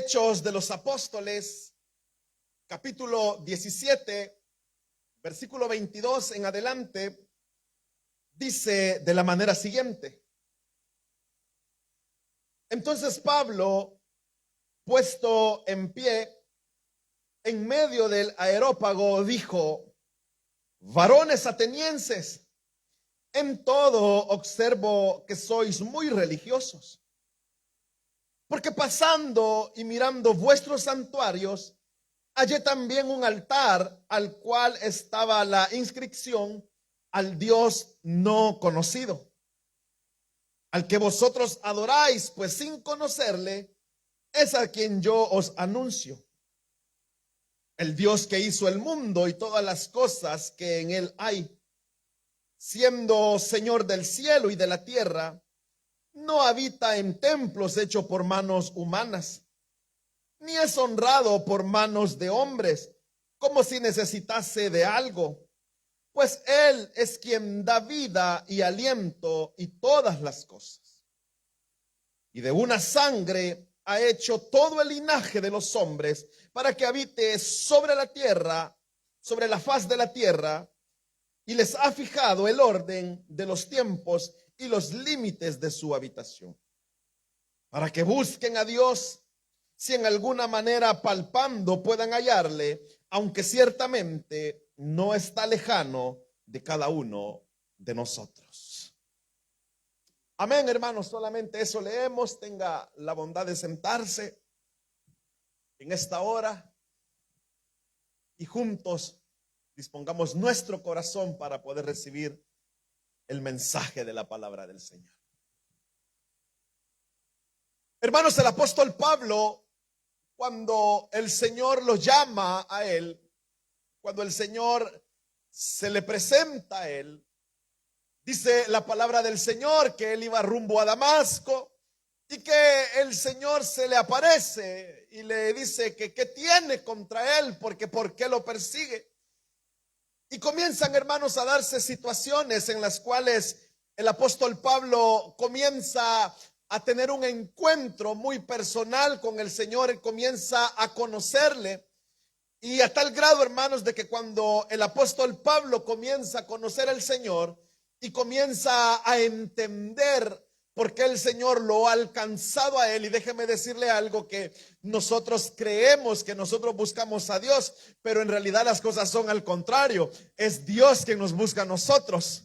Hechos de los Apóstoles, capítulo 17, versículo 22 en adelante, dice de la manera siguiente: entonces Pablo, puesto en pie en medio del areópago, dijo: varones atenienses, en todo observo que sois muy religiosos. Porque pasando y mirando vuestros santuarios, hallé también un altar al cual estaba la inscripción: al Dios no conocido, al que vosotros adoráis, pues sin conocerle es a quien yo os anuncio. El Dios que hizo el mundo y todas las cosas que en él hay, siendo Señor del cielo y de la tierra, no habita en templos hechos por manos humanas, ni es honrado por manos de hombres, como si necesitase de algo, pues Él es quien da vida y aliento y todas las cosas. Y de una sangre ha hecho todo el linaje de los hombres, para que habite sobre la tierra, sobre la faz de la tierra, y les ha fijado el orden de los tiempos y los límites de su habitación, para que busquen a Dios, si en alguna manera palpando puedan hallarle, aunque ciertamente no está lejano de cada uno de nosotros. Amén, hermanos. Solamente eso leemos. Tenga la bondad de sentarse en esta hora y juntos dispongamos nuestro corazón para poder recibir el mensaje de la palabra del Señor. Hermanos, el apóstol Pablo, cuando el Señor lo llama a él, cuando el Señor se le presenta a él, dice la palabra del Señor que él iba rumbo a Damasco y que el Señor se le aparece y le dice que qué tiene contra él, porque por qué lo persigue. Y comienzan, hermanos, a darse situaciones en las cuales el apóstol Pablo comienza a tener un encuentro muy personal con el Señor. Él comienza a conocerle, y a tal grado, hermanos, de que cuando el apóstol Pablo comienza a conocer al Señor y comienza a entender por qué el Señor lo ha alcanzado a él, y déjeme decirle algo, que nosotros creemos que nosotros buscamos a Dios, pero en realidad las cosas son al contrario. Es Dios quien nos busca a nosotros,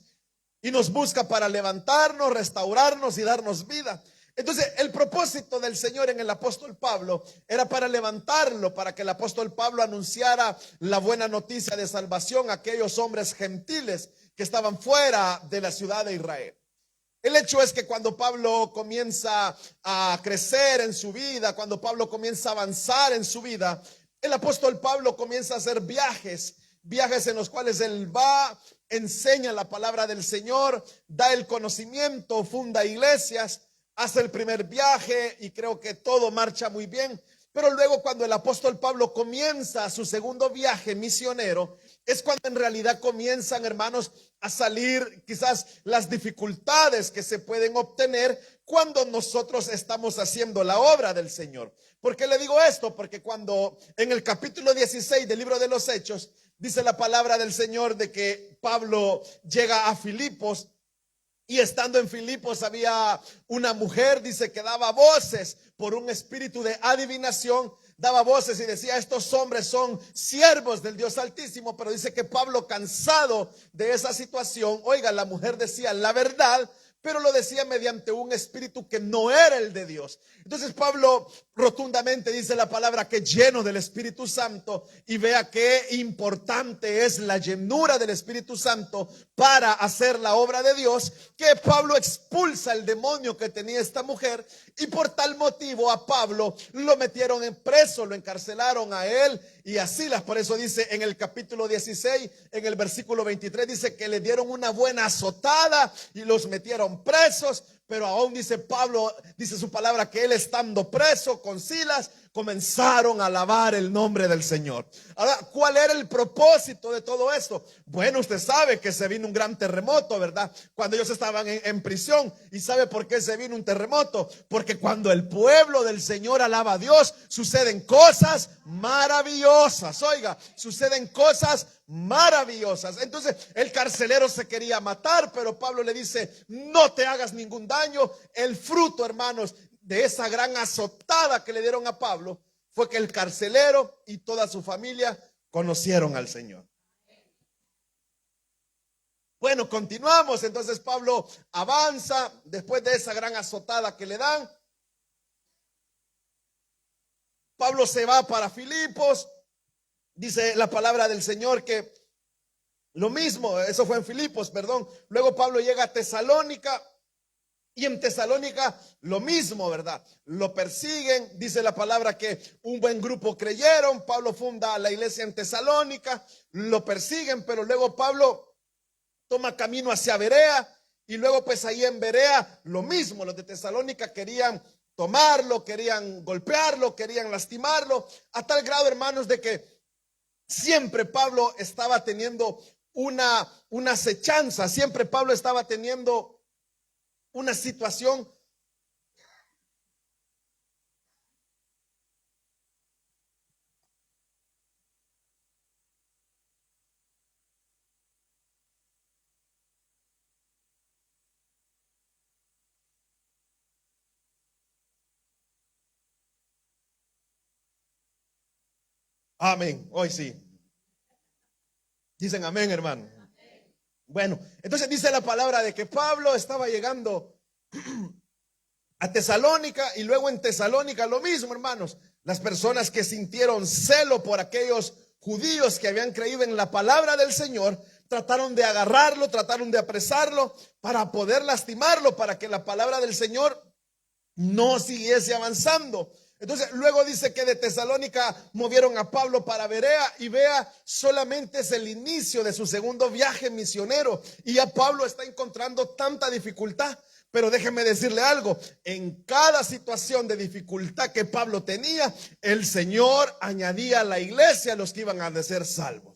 y nos busca para levantarnos, restaurarnos y darnos vida. Entonces el propósito del Señor en el apóstol Pablo era para levantarlo, para que el apóstol Pablo anunciara la buena noticia de salvación a aquellos hombres gentiles que estaban fuera de la ciudad de Israel. El hecho es que cuando Pablo comienza a crecer en su vida, cuando Pablo comienza a avanzar en su vida, el apóstol Pablo comienza a hacer viajes en los cuales él va, enseña la palabra del Señor, da el conocimiento, funda iglesias, hace el primer viaje y creo que todo marcha muy bien. Pero luego, cuando el apóstol Pablo comienza su segundo viaje misionero, es cuando en realidad comienzan, hermanos, a salir quizás las dificultades que se pueden obtener cuando nosotros estamos haciendo la obra del Señor. ¿Por qué le digo esto? Porque cuando en el capítulo 16 del libro de los Hechos dice la palabra del Señor de que Pablo llega a Filipos, y estando en Filipos había una mujer, dice, que daba voces por un espíritu de adivinación, daba voces y decía: estos hombres son siervos del Dios Altísimo. Pero dice que Pablo, cansado de esa situación, oiga, la mujer decía la verdad, pero lo decía mediante un espíritu que no era el de Dios. Entonces Pablo rotundamente dice la palabra que lleno del Espíritu Santo, y vea qué importante es la llenura del Espíritu Santo para hacer la obra de Dios, que Pablo expulsa el demonio que tenía esta mujer, y por tal motivo a Pablo lo metieron en preso, lo encarcelaron a él y a Silas. Por eso dice en el capítulo 16, en el versículo 23, dice que le dieron una buena azotada y los metieron presos, pero aún dice Pablo, dice su palabra, que él estando preso con Silas, comenzaron a alabar el nombre del Señor. Ahora, ¿cuál era el propósito de todo esto? Bueno, usted sabe que se vino un gran terremoto, ¿verdad? Cuando ellos estaban en prisión. ¿Y sabe por qué se vino un terremoto? Porque cuando el pueblo del Señor alaba a Dios, suceden cosas maravillosas. Oiga, suceden cosas maravillosas. Entonces el carcelero se quería matar, pero Pablo le dice: no te hagas ningún daño. El fruto, hermanos, de esa gran azotada que le dieron a Pablo fue que el carcelero y toda su familia conocieron al Señor. Bueno, continuamos. Entonces Pablo avanza después de esa gran azotada que le dan. Pablo se va para Filipos. Dice la palabra del Señor que lo mismo, eso fue en Filipos, perdón. Luego Pablo llega a Tesalónica. Y en Tesalónica lo mismo, ¿verdad? Lo persiguen, dice la palabra que un buen grupo creyeron. Pablo funda la iglesia en Tesalónica, lo persiguen, pero luego Pablo toma camino hacia Berea. Y luego pues ahí en Berea lo mismo, los de Tesalónica querían tomarlo, querían golpearlo, querían lastimarlo, a tal grado, hermanos, de que siempre Pablo estaba teniendo una acechanza, siempre Pablo estaba teniendo una situación amén, hoy sí. Dicen amén, hermano. Bueno, entonces dice la palabra de que Pablo estaba llegando a Tesalónica, y luego en Tesalónica lo mismo, hermanos. Las personas que sintieron celo por aquellos judíos que habían creído en la palabra del Señor, trataron de agarrarlo, trataron de apresarlo para poder lastimarlo, para que la palabra del Señor no siguiese avanzando. Entonces luego dice que de Tesalónica movieron a Pablo para Berea, y Berea solamente es el inicio de su segundo viaje misionero, y ya Pablo está encontrando tanta dificultad. Pero déjeme decirle algo: en cada situación de dificultad que Pablo tenía, el Señor añadía a la iglesia a los que iban a ser salvos.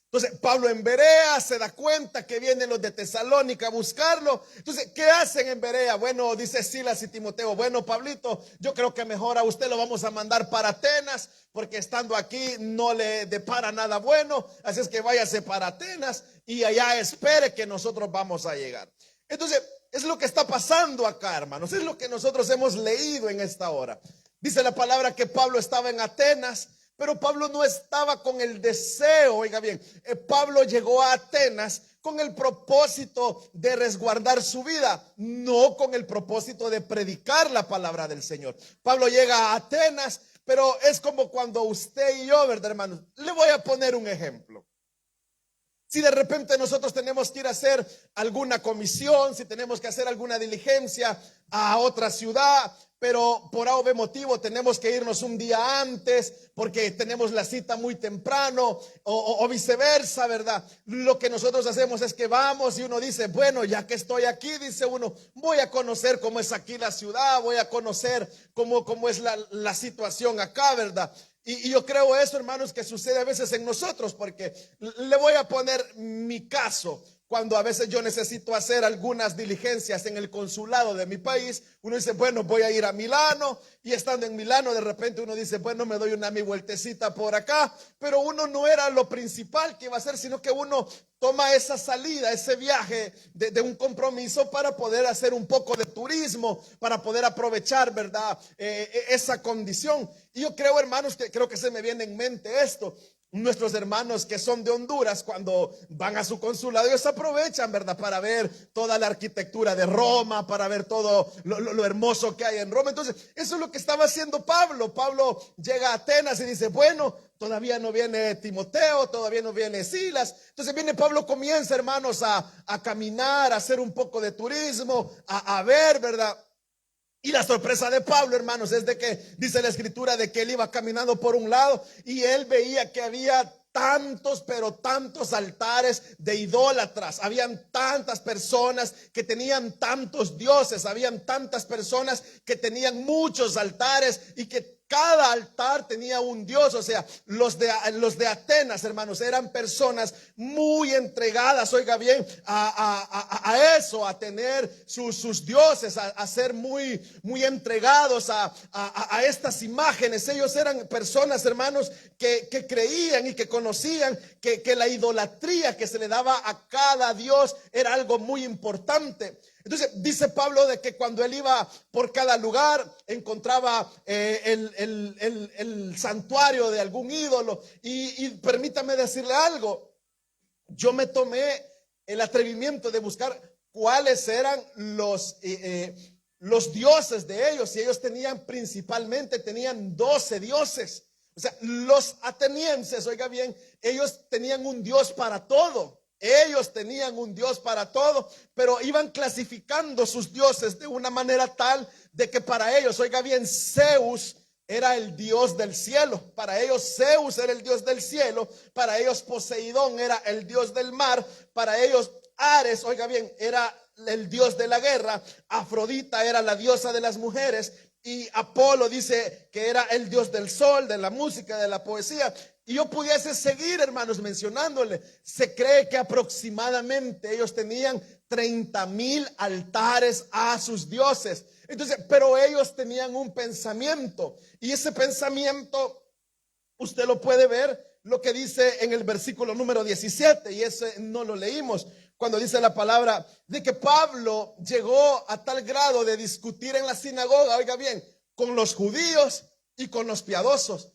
Entonces Pablo en Berea se da cuenta que vienen los de Tesalónica a buscarlo. Entonces, ¿qué hacen en Berea? Bueno, dice Silas y Timoteo: bueno, Pablito, yo creo que mejor a usted lo vamos a mandar para Atenas, porque estando aquí no le depara nada bueno. Así es que váyase para Atenas y allá espere que nosotros vamos a llegar. Entonces, es lo que está pasando acá, hermanos. Es lo que nosotros hemos leído en esta hora. Dice la palabra que Pablo estaba en Atenas, pero Pablo no estaba con el deseo, oiga bien, Pablo llegó a Atenas con el propósito de resguardar su vida, no con el propósito de predicar la palabra del Señor. Pablo llega a Atenas, pero es como cuando usted y yo, ¿verdad, hermanos? Le voy a poner un ejemplo. Si de repente nosotros tenemos que ir a hacer alguna comisión, si tenemos que hacer alguna diligencia a otra ciudad, pero por A o B motivo tenemos que irnos un día antes porque tenemos la cita muy temprano, o viceversa, ¿verdad? Lo que nosotros hacemos es que vamos y uno dice: bueno, ya que estoy aquí, dice uno, voy a conocer cómo es aquí la ciudad, voy a conocer cómo es la situación acá, ¿verdad? Y yo creo eso, hermanos, que sucede a veces en nosotros, porque le voy a poner mi caso. Cuando a veces yo necesito hacer algunas diligencias en el consulado de mi país, uno dice: bueno, voy a ir a Milano, y estando en Milano de repente uno dice: bueno, me doy mi vueltecita por acá, pero uno no era lo principal que iba a hacer, sino que uno toma esa salida, ese viaje de un compromiso para poder hacer un poco de turismo, para poder aprovechar, ¿verdad? Esa condición. Y yo creo, hermanos, que creo que se me viene en mente esto. Nuestros hermanos que son de Honduras, cuando van a su consulado, ellos aprovechan, ¿verdad?, para ver toda la arquitectura de Roma, para ver todo lo hermoso que hay en Roma. Entonces, eso es lo que estaba haciendo Pablo. Pablo llega a Atenas y dice: bueno, todavía no viene Timoteo, todavía no viene Silas. Entonces viene Pablo, comienza, hermanos, a caminar, a hacer un poco de turismo, a ver, ¿verdad? Y la sorpresa de Pablo, hermanos, es de que dice la escritura de que él iba caminando por un lado y él veía que había tantos, pero tantos altares de idólatras. Habían tantas personas que tenían tantos dioses. Habían tantas personas que tenían muchos altares y que cada altar tenía un dios. O sea, los de Atenas, hermanos, eran personas muy entregadas, oiga bien, a eso, a tener sus dioses, a ser muy entregados a estas imágenes. Ellos eran personas, hermanos, que creían y que conocían que la idolatría que se le daba a cada dios era algo muy importante. Entonces dice Pablo de que cuando él iba por cada lugar encontraba el santuario de algún ídolo. Y permítame decirle algo, yo me tomé el atrevimiento de buscar cuáles eran los dioses de ellos. Y ellos tenían 12 dioses. O sea, los atenienses, oiga bien, ellos tenían un dios para todo. Ellos tenían un dios para todo, pero iban clasificando sus dioses de una manera tal de que para ellos, oiga bien, Zeus era el dios del cielo. Para ellos Zeus era el dios del cielo. Para ellos Poseidón era el dios del mar. Para ellos Ares, oiga bien, era el dios de la guerra. Afrodita era la diosa de las mujeres. Y Apolo dice que era el dios del sol, de la música, de la poesía. Y yo pudiese seguir, hermanos, mencionándole. Se cree que aproximadamente ellos tenían 30,000 altares a sus dioses. Entonces, pero ellos tenían un pensamiento. Y ese pensamiento, usted lo puede ver, lo que dice en el versículo número 17. Y ese no lo leímos. Cuando dice la palabra de que Pablo llegó a tal grado de discutir en la sinagoga, oiga bien, con los judíos y con los piadosos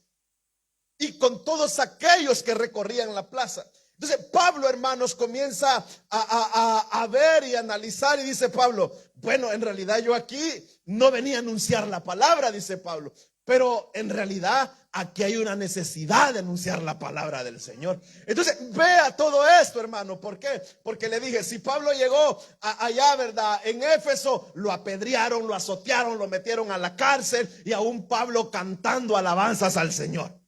y con todos aquellos que recorrían la plaza. Entonces Pablo, hermanos, comienza a ver y analizar y dice Pablo, bueno, en realidad yo aquí no venía a anunciar la palabra, dice Pablo, pero en realidad aquí hay una necesidad de anunciar la palabra del Señor. Entonces vea todo esto, hermano. ¿Por qué? Porque le dije, si Pablo llegó allá, ¿verdad? En Éfeso lo apedrearon, lo azotearon, lo metieron a la cárcel y aún Pablo cantando alabanzas al Señor.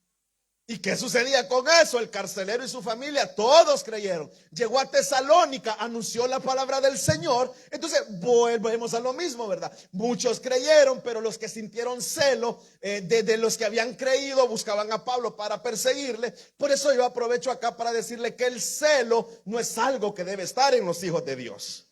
¿Y qué sucedía con eso? El carcelero y su familia, todos creyeron. Llegó a Tesalónica, anunció la palabra del Señor. Entonces volvemos a lo mismo, ¿verdad? Muchos creyeron, pero los que sintieron celo de los que habían creído buscaban a Pablo para perseguirle. Por eso yo aprovecho acá para decirle que el celo no es algo que debe estar en los hijos de Dios.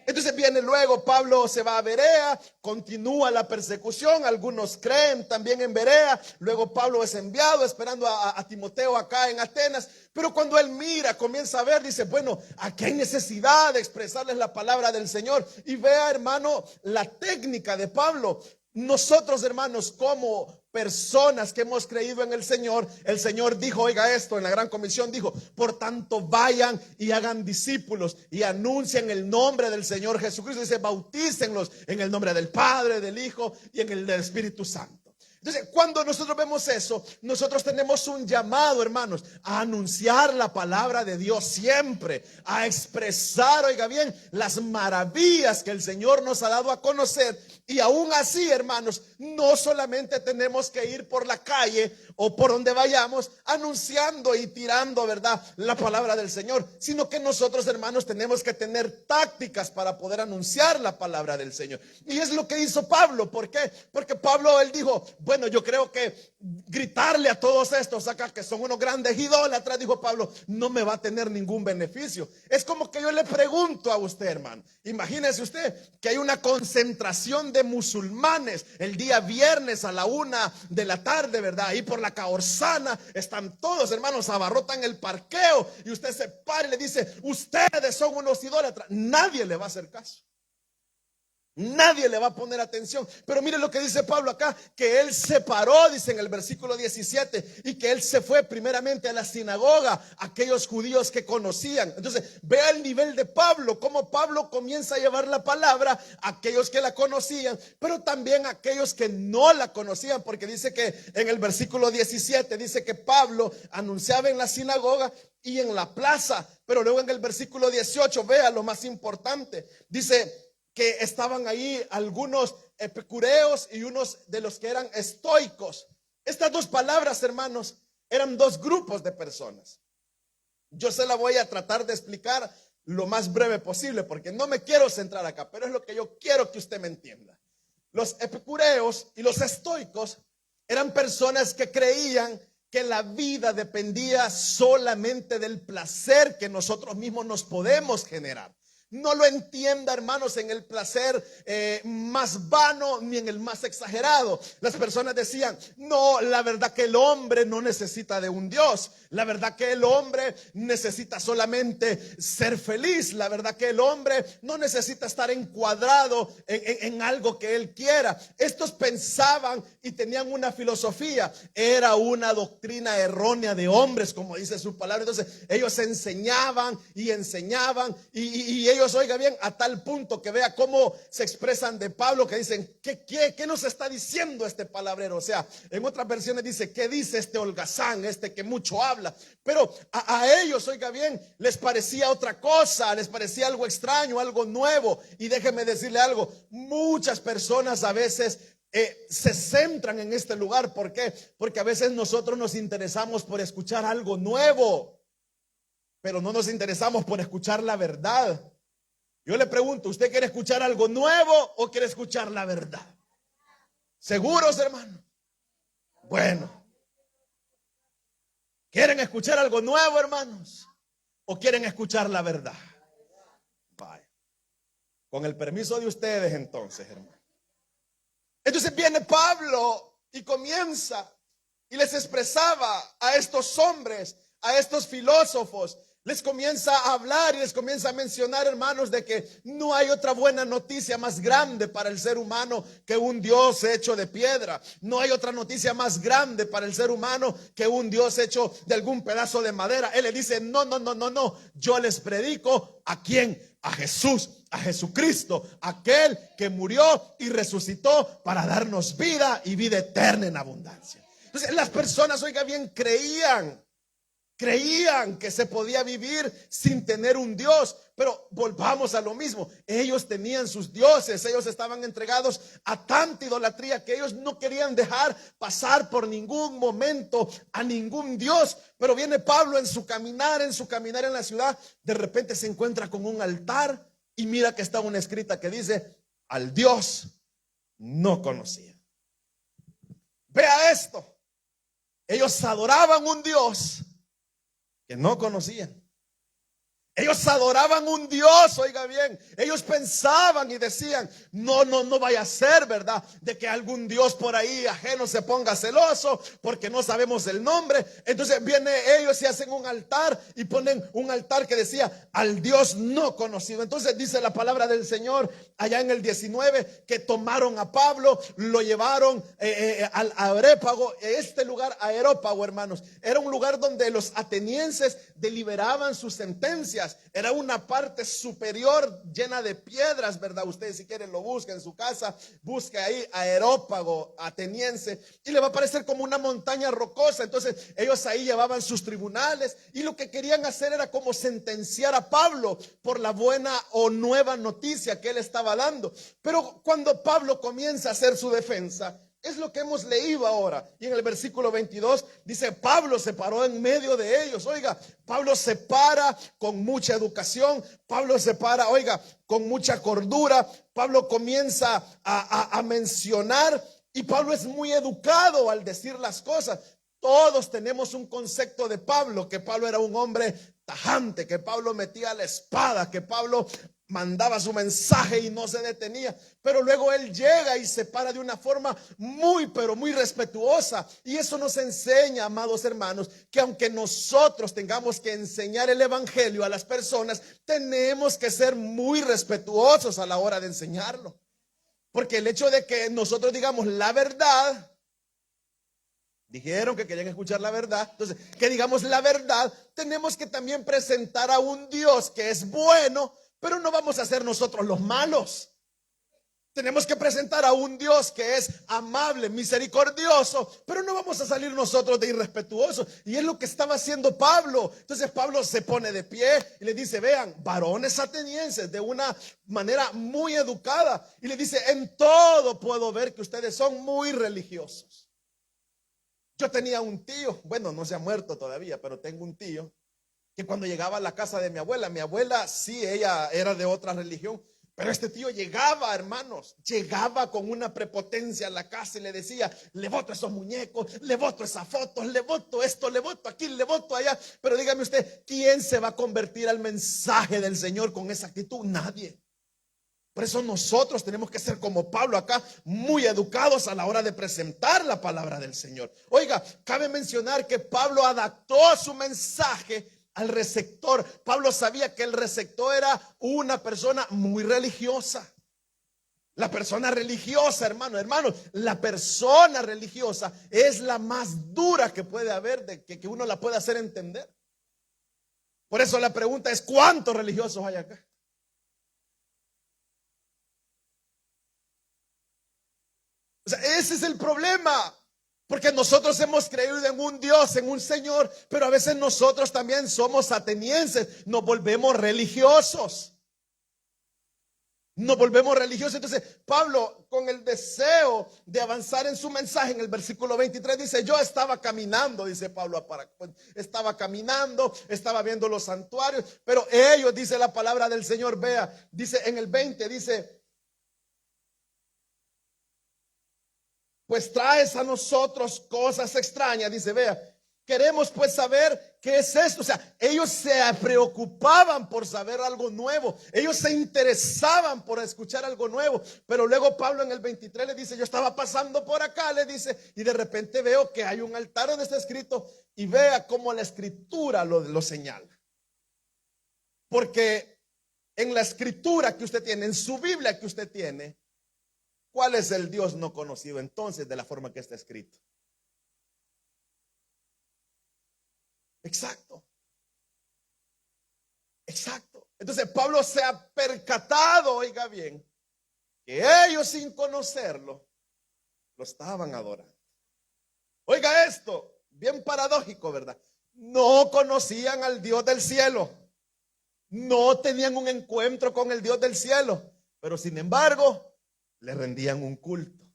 Entonces viene luego, Pablo se va a Berea, continúa la persecución, algunos creen también en Berea, luego Pablo es enviado esperando a Timoteo acá en Atenas, pero cuando él mira, comienza a ver, dice, bueno, aquí hay necesidad de expresarles la palabra del Señor. Y vea, hermano, la técnica de Pablo. Nosotros, hermanos, como personas que hemos creído en el Señor dijo, oiga esto, en la gran comisión dijo, por tanto vayan y hagan discípulos y anuncien el nombre del Señor Jesucristo. Dice, bautícenlos en el nombre del Padre, del Hijo y en el del Espíritu Santo. Entonces, cuando nosotros vemos eso, nosotros tenemos un llamado, hermanos, a anunciar la palabra de Dios siempre, a expresar, oiga bien, las maravillas que el Señor nos ha dado a conocer. Y aún así, hermanos, no solamente tenemos que ir por la calle o por donde vayamos anunciando y tirando, ¿verdad?, la palabra del Señor, sino que nosotros, hermanos, tenemos que tener tácticas para poder anunciar la palabra del Señor. Y es lo que hizo Pablo. ¿Por qué? Porque Pablo, él dijo, bueno, yo creo que gritarle a todos estos acá que son unos grandes idólatras, dijo Pablo, no me va a tener ningún beneficio. Es como que yo le pregunto a usted, hermano, imagínese usted que hay una concentración de musulmanes el día viernes a la 1 de la tarde, ¿verdad? Ahí por la Caorzana están todos, hermanos, abarrotan el parqueo y usted se para y le dice, ustedes son unos idólatras. Nadie le va a hacer caso. Nadie le va a poner atención. Pero mire lo que dice Pablo acá, que él se paró, dice en el versículo 17, y que él se fue primeramente a la sinagoga, aquellos judíos que conocían. Entonces vea el nivel de Pablo, cómo Pablo comienza a llevar la palabra a aquellos que la conocían, pero también a aquellos que no la conocían, porque dice que en el versículo 17 dice que Pablo anunciaba en la sinagoga y en la plaza. Pero luego en el versículo 18, vea lo más importante, dice que estaban ahí algunos epicureos y unos de los que eran estoicos. Estas dos palabras, hermanos, eran dos grupos de personas. Yo se la voy a tratar de explicar lo más breve posible, porque no me quiero centrar acá, pero es lo que yo quiero que usted me entienda. Los epicureos y los estoicos eran personas que creían que la vida dependía solamente del placer que nosotros mismos nos podemos generar. No lo entienda, hermanos, en el placer más vano ni en el más exagerado. Las personas decían, no, la verdad que el hombre no necesita de un Dios. La verdad que el hombre necesita solamente ser feliz. La verdad que el hombre no necesita estar encuadrado en algo que él quiera. Estos pensaban y tenían una filosofía. Era una doctrina errónea de hombres, como dice su palabra. Entonces ellos enseñaban y enseñaban y ellos, oiga bien, a tal punto que vea cómo se expresan de Pablo, que dicen, ¿qué nos está diciendo este palabrero? O sea, en otras versiones dice, ¿qué dice este holgazán, este que mucho habla? Pero a ellos, oiga bien, les parecía otra cosa, les parecía algo extraño, algo nuevo. Y déjeme decirle algo, muchas personas a veces se centran en este lugar. ¿Por qué? Porque a veces nosotros nos interesamos por escuchar algo nuevo, pero no nos interesamos por escuchar la verdad. Yo le pregunto, ¿usted quiere escuchar algo nuevo o quiere escuchar la verdad? ¿Seguros, hermano? Bueno, ¿quieren escuchar algo nuevo, hermanos? ¿O quieren escuchar la verdad? Vaya. Con el permiso de ustedes, entonces, hermano. Entonces viene Pablo y comienza y les expresaba a estos hombres, a estos filósofos, les comienza a hablar y les comienza a mencionar, hermanos, de que no hay otra buena noticia más grande para el ser humano que un Dios hecho de piedra. No hay otra noticia más grande para el ser humano que un Dios hecho de algún pedazo de madera. Él le dice, no. Yo les predico ¿a quién? A Jesús, a Jesucristo, aquel que murió y resucitó para darnos vida y vida eterna en abundancia. Entonces las personas, oiga bien, creían que se podía vivir sin tener un Dios. Pero volvamos a lo mismo, ellos tenían sus dioses, ellos estaban entregados a tanta idolatría que ellos no querían dejar pasar por ningún momento a ningún Dios. Pero viene Pablo en su caminar en la ciudad, de repente se encuentra con un altar y mira que está una escrita que dice, al Dios no conocía. Vea esto, ellos adoraban un Dios que no conocían. Ellos adoraban un Dios, oiga bien, ellos pensaban y decían, no vaya a ser, ¿verdad? De que algún Dios por ahí ajeno se ponga celoso porque no sabemos el nombre. Entonces vienen ellos y hacen un altar y ponen un altar que decía, al Dios no conocido. Entonces dice la palabra del Señor allá en el 19 que tomaron a Pablo, lo llevaron al Areópago. Este lugar, Areópago, hermanos, era un lugar donde los atenienses deliberaban sus sentencias. Era una parte superior llena de piedras, ¿verdad? Ustedes si quieren lo busquen en su casa, busque ahí Areópago ateniense y le va a parecer como una montaña rocosa. Entonces ellos ahí llevaban sus tribunales y lo que querían hacer era como sentenciar a Pablo por la buena o nueva noticia que él estaba dando. Pero cuando Pablo comienza a hacer su defensa, es lo que hemos leído ahora. Y en el versículo 22 dice, Pablo se paró en medio de ellos. Oiga, Pablo se para con mucha educación. Pablo se para, oiga, con mucha cordura. Pablo comienza a mencionar y Pablo es muy educado al decir las cosas. Todos tenemos un concepto de Pablo, que Pablo era un hombre tajante, que Pablo metía la espada, que Pablo mandaba su mensaje y no se detenía. Pero luego él llega y se para de una forma pero muy respetuosa. Y eso nos enseña, amados hermanos, que aunque nosotros tengamos que enseñar el evangelio a las personas, tenemos que ser muy respetuosos a la hora de enseñarlo. Porque el hecho de que nosotros digamos la verdad, dijeron que querían escuchar la verdad, entonces que digamos la verdad, tenemos que también presentar a un Dios que es bueno, pero no vamos a ser nosotros los malos. Tenemos que presentar a un Dios que es amable, misericordioso, pero no vamos a salir nosotros de irrespetuosos. Y es lo que estaba haciendo Pablo. Entonces Pablo se pone de pie y le dice, vean, varones atenienses, de una manera muy educada. Y le dice, en todo puedo ver que ustedes son muy religiosos. Yo tenía un tío, bueno, no se ha muerto todavía, pero tengo un tío que cuando llegaba a la casa de mi abuela sí, ella era de otra religión, pero este tío llegaba, hermanos, llegaba con una prepotencia a la casa y le decía: le voto esos muñecos, le voto esas fotos, le voto esto, le voto aquí, le voto allá. Pero dígame usted, ¿quién se va a convertir al mensaje del Señor con esa actitud? Nadie. Por eso nosotros tenemos que ser como Pablo acá, muy educados a la hora de presentar la palabra del Señor. Oiga, cabe mencionar que Pablo adaptó su mensaje al receptor. Pablo sabía que el receptor era una persona muy religiosa. La persona religiosa, hermano, la persona religiosa es la más dura que puede haber, de que uno la pueda hacer entender. Por eso la pregunta es: ¿cuántos religiosos hay acá? O sea, ese es el problema. Porque nosotros hemos creído en un Dios, en un Señor, pero a veces nosotros también somos atenienses, nos volvemos religiosos. Nos volvemos religiosos. Entonces Pablo, con el deseo de avanzar en su mensaje, en el versículo 23 dice: yo estaba caminando, dice Pablo, estaba caminando, estaba viendo los santuarios, pero ellos, dice la palabra del Señor, vea, dice en el 20, dice: pues traes a nosotros cosas extrañas. Dice, vea, queremos pues saber qué es esto. O sea, ellos se preocupaban por saber algo nuevo. Ellos se interesaban por escuchar algo nuevo. Pero luego Pablo en el 23 le dice: yo estaba pasando por acá, le dice, y de repente veo que hay un altar donde está escrito, y vea cómo la escritura lo señala. Porque en la escritura que usted tiene, en su Biblia que usted tiene, ¿cuál es el Dios no conocido entonces de la forma que está escrito? Exacto. Exacto. Entonces Pablo se ha percatado, oiga bien, que ellos sin conocerlo lo estaban adorando. Oiga esto, bien paradójico, ¿verdad? No conocían al Dios del cielo. No tenían un encuentro con el Dios del cielo. Pero sin embargo, le rendían un culto.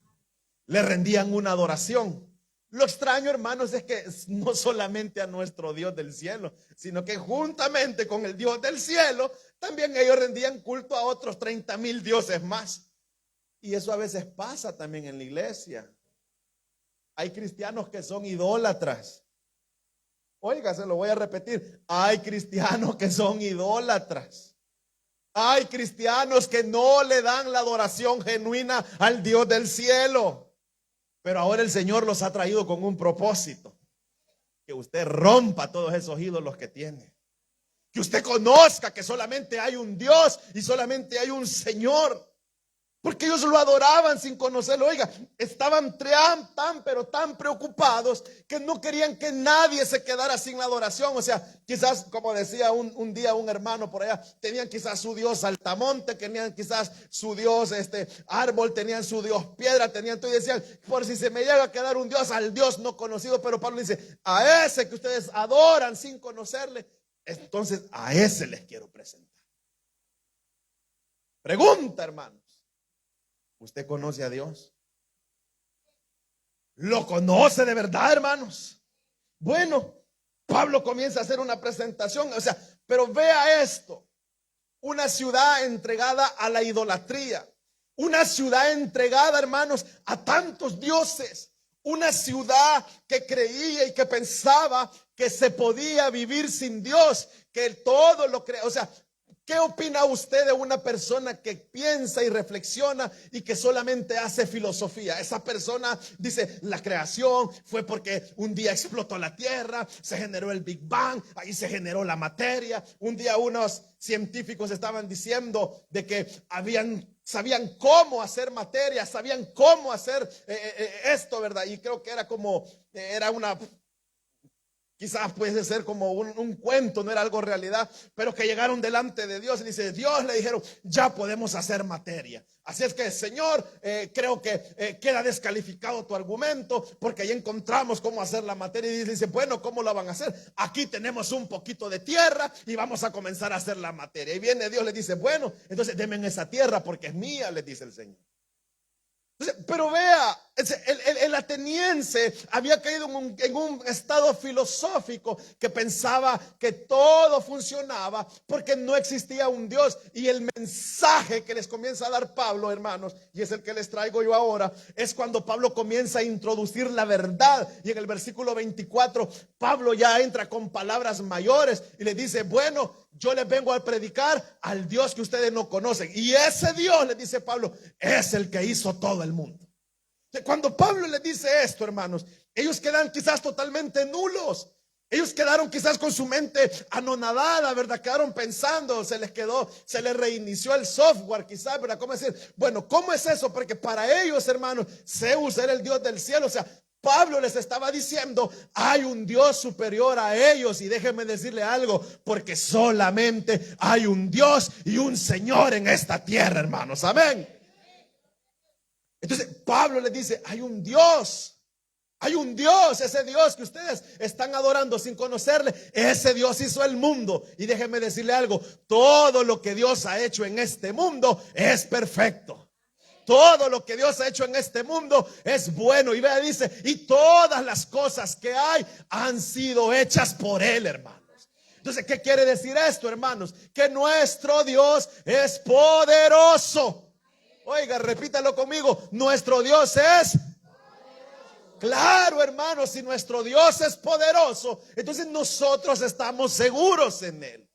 Le rendían una adoración. Lo extraño, hermanos, es que no solamente a nuestro Dios del cielo, sino que juntamente con el Dios del cielo, también ellos rendían culto a otros 30,000 dioses más. Y eso a veces pasa también en la iglesia. Hay cristianos que son idólatras. Oiga, se lo voy a repetir. Hay cristianos que son idólatras. Hay cristianos que no le dan la adoración genuina al Dios del cielo. Pero ahora el Señor los ha traído con un propósito: que usted rompa todos esos ídolos que tiene. Que usted conozca que solamente hay un Dios y solamente hay un Señor. Porque ellos lo adoraban sin conocerlo. Oiga, estaban pero tan preocupados que no querían que nadie se quedara sin la adoración. O sea, quizás, como decía un día un hermano por allá, tenían quizás su Dios altamonte, tenían quizás su Dios árbol, tenían su Dios piedra, tenían todo, y decían: por si se me llega a quedar un Dios, al Dios no conocido. Pero Pablo dice: a ese que ustedes adoran sin conocerle, entonces a ese les quiero presentar. Pregunta, hermano: ¿usted conoce a Dios? ¿Lo conoce de verdad, hermanos? Bueno, Pablo comienza a hacer una presentación. O sea, pero vea esto: una ciudad entregada a la idolatría, una ciudad entregada, hermanos, a tantos dioses, una ciudad que creía y que pensaba que se podía vivir sin Dios, que todo lo crea. O sea, ¿qué opina usted de una persona que piensa y reflexiona y que solamente hace filosofía? Esa persona dice: la creación fue porque un día explotó la tierra, se generó el Big Bang, ahí se generó la materia. Un día unos científicos estaban diciendo de que sabían cómo hacer materia, sabían cómo hacer esto, ¿verdad? Y creo que era una... Quizás puede ser como un cuento, no era algo realidad, pero que llegaron delante de Dios y dice: Dios, le dijeron, ya podemos hacer materia. Así es que, Señor, creo que queda descalificado tu argumento, porque ahí encontramos cómo hacer la materia. Y dice: bueno, ¿cómo la van a hacer? Aquí tenemos un poquito de tierra y vamos a comenzar a hacer la materia. Y viene Dios, le dice: bueno, entonces denme esa tierra porque es mía, le dice el Señor. Entonces, pero vea, ateniense había caído en un estado filosófico que pensaba que todo funcionaba porque no existía un Dios. Y el mensaje que les comienza a dar Pablo, hermanos, y es el que les traigo yo ahora, es cuando Pablo comienza a introducir la verdad. Y en el versículo 24 Pablo ya entra con palabras mayores y le dice: bueno, yo les vengo a predicar al Dios que ustedes no conocen, y ese Dios, le dice Pablo, es el que hizo todo el mundo. Cuando Pablo les dice esto, hermanos, ellos quedan quizás totalmente nulos. Ellos quedaron quizás con su mente anonadada, ¿verdad? Quedaron pensando, se les reinició el software quizás, ¿verdad? ¿Cómo decir? Bueno, ¿cómo es eso? Porque para ellos, hermanos, Zeus era el Dios del cielo. O sea, Pablo les estaba diciendo: hay un Dios superior a ellos. Y déjenme decirle algo, porque solamente hay un Dios y un Señor en esta tierra, hermanos. Amén. Entonces Pablo les dice: hay un Dios, ese Dios que ustedes están adorando sin conocerle, ese Dios hizo el mundo. Y déjenme decirle algo, todo lo que Dios ha hecho en este mundo es perfecto. Todo lo que Dios ha hecho en este mundo es bueno. Y vea, dice, y todas las cosas que hay han sido hechas por Él, hermanos. Entonces, ¿qué quiere decir esto, hermanos? Que nuestro Dios es poderoso. Oiga, repítalo conmigo: nuestro Dios es claro, hermanos. Si nuestro Dios es poderoso, entonces nosotros estamos seguros en Él.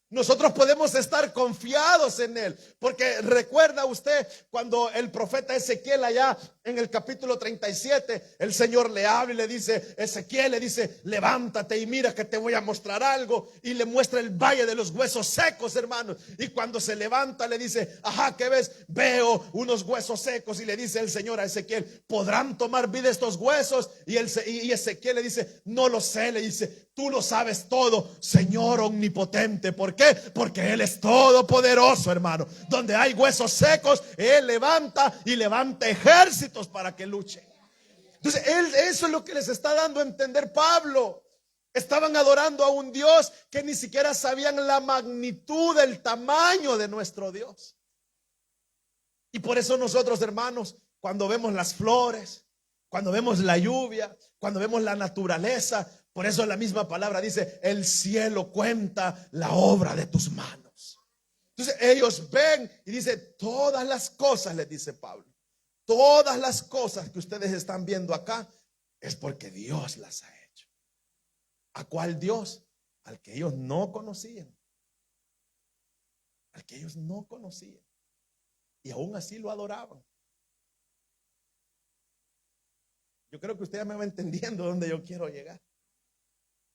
Nosotros podemos estar confiados en Él. Porque recuerda usted cuando el profeta Ezequiel, allá en el capítulo 37, el Señor le habla y le dice, Ezequiel le dice: levántate y mira que te voy a mostrar algo. Y le muestra el valle de los huesos secos, hermanos. Y cuando se levanta le dice: ajá, ¿qué ves? Veo unos huesos secos. Y le dice el Señor a Ezequiel: ¿podrán tomar vida estos huesos? Y Ezequiel le dice: no lo sé. Le dice: tú lo sabes todo, Señor omnipotente. ¿Por qué? Porque Él es todopoderoso, hermano. Donde hay huesos secos, Él levanta ejércitos para que luchen. Entonces, eso es lo que les está dando a entender Pablo. Estaban adorando a un Dios que ni siquiera sabían la magnitud, el tamaño de nuestro Dios. Y por eso nosotros, hermanos, cuando vemos las flores, cuando vemos la lluvia, cuando vemos la naturaleza, por eso la misma palabra dice: el cielo cuenta la obra de tus manos. Entonces ellos ven y dicen: todas las cosas, les dice Pablo, todas las cosas que ustedes están viendo acá es porque Dios las ha hecho. ¿A cuál Dios? Al que ellos no conocían. Al que ellos no conocían. Y aún así lo adoraban. Yo creo que usted ya me va entendiendo dónde yo quiero llegar.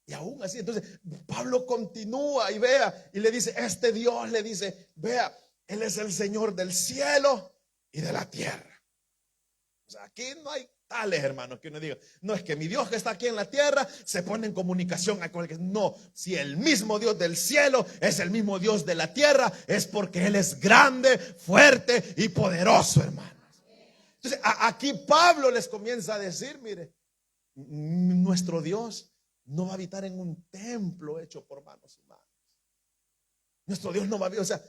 Y aún así, entonces Pablo continúa y vea, y le dice: este Dios, le dice, vea, Él es el Señor del cielo y de la tierra. O sea, aquí no hay tales, hermanos, que uno diga: no, es que mi Dios que está aquí en la tierra se pone en comunicación con el. No, si el mismo Dios del cielo es el mismo Dios de la tierra, es porque Él es grande, fuerte y poderoso, hermanos. Entonces aquí Pablo les comienza a decir: mire, nuestro Dios no va a habitar en un templo hecho por manos humanas. Nuestro Dios no va a habitar, o sea,